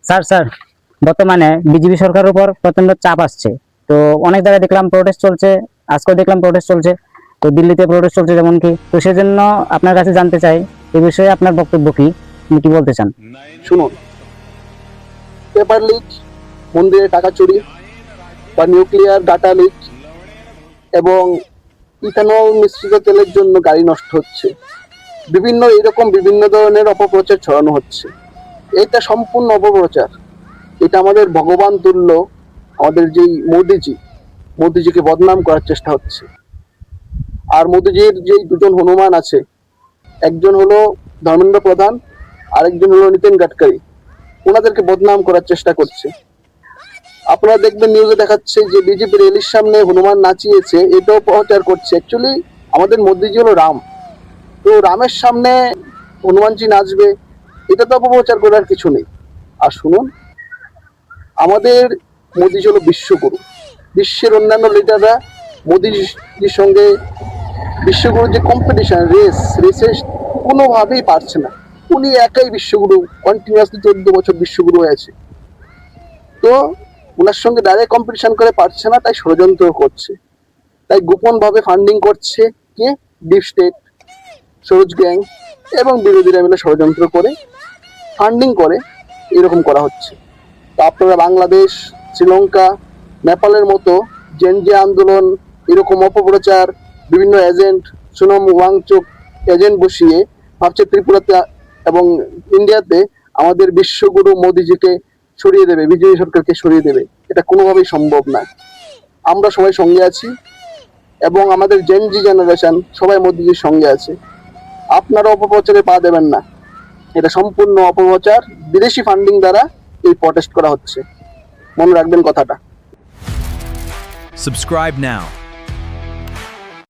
Sir বর্তমানে BJP সরকারের উপর প্রচন্ড চাপ আসছে। তো অনেক জায়গায় দেখলাম প্রোটেস্ট চলছে, আজকেও দেখলাম প্রোটেস্ট চলছে। তো দিল্লিতে প্রোটেস্ট চলছে যেমন কি। তো সেজন্য আপনার কাছে জানতে চাই এই বিষয়ে আপনার বক্তব্য কি, আপনি কি বলতে চান? শুনুন, পেপার লিক, মন্দিরে টাকা চুরি বা নিউক্লিয়ার ডাটা লিক এবং ইথানল মিশ্রিত তেলের জন্য গাড়ি নষ্ট হচ্ছে, বিভিন্ন ধরনের অপপ্রচার ছড়ানো হচ্ছে। এটা সম্পূর্ণ অপপ্রচার। এটা আমাদের ভগবান তুল্য আমাদের যেই মোদিজিকে বদনাম করার চেষ্টা হচ্ছে। আর মোদিজির যেই দুজন হনুমান আছে, একজন হলো ধর্মেন্দ্র প্রধান, আরেকজন হলো নিতিন গাডকারি, ওনাদেরকে বদনাম করার চেষ্টা করছে। আপনারা দেখবেন নিউজে দেখাচ্ছে যে বিজেপি র্যালির সামনে হনুমান নাচিয়েছে, এটাও প্রচার করছে। অ্যাকচুয়ালি আমাদের মোদিজি হলো রাম, তো রামের সামনে হনুমানজি নাচবে, এটা তো অপপ্রচার করার কিছু নেই। আর শুনুন, আমাদের মোদিজি হলো বিশ্বগুরু। বিশ্বের অন্যান্য লিডাররা মোদিজির সঙ্গে বিশ্বগুরুর যে কম্পিটিশন, রেসে কোনোভাবেই পারছে না। উনি একাই বিশ্বগুরু, কন্টিনিউয়াসলি 14 বছর বিশ্বগুরু হয়েছে। তো ওনার সঙ্গে ডাইরেক্ট কম্পিটিশন করে পারছে না, তাই ষড়যন্ত্র করছে। তাই গোপনভাবে ফান্ডিং করছে কে? ডিপ স্টেট, সরোজ গ্যাং এবং বিরোধীরা মিলে ষড়যন্ত্র করে ফান্ডিং করে এরকম করা হচ্ছে। তো আপনারা বাংলাদেশ, শ্রীলঙ্কা, নেপালের মতো জেনজি আন্দোলন, এরকম অপপ্রচার, বিভিন্ন এজেন্ট, সোনম ওয়াংচুক এজেন্ট বসিয়ে ভাবছে ত্রিপুরাতে এবং ইন্ডিয়াতে আমাদের বিশ্বগুরু মোদিজিকে সরিয়ে দেবে, বিজেপি সরকারকে সরিয়ে দেবে। এটা কোনোভাবেই সম্ভব না। আমরা সবাই সঙ্গে আছি এবং আমাদের জেনজি জেনারেশন সবাই মোদিজির সঙ্গে আছে। আপনারা অপপ্রচারে পা দেবেন না। এটা সম্পূর্ণ অপপ্রচার, বিদেশি ফান্ডিং দ্বারা এই প্রটেস্ট করা হচ্ছে। মনে রাখবেন কথাটা। Subscribe now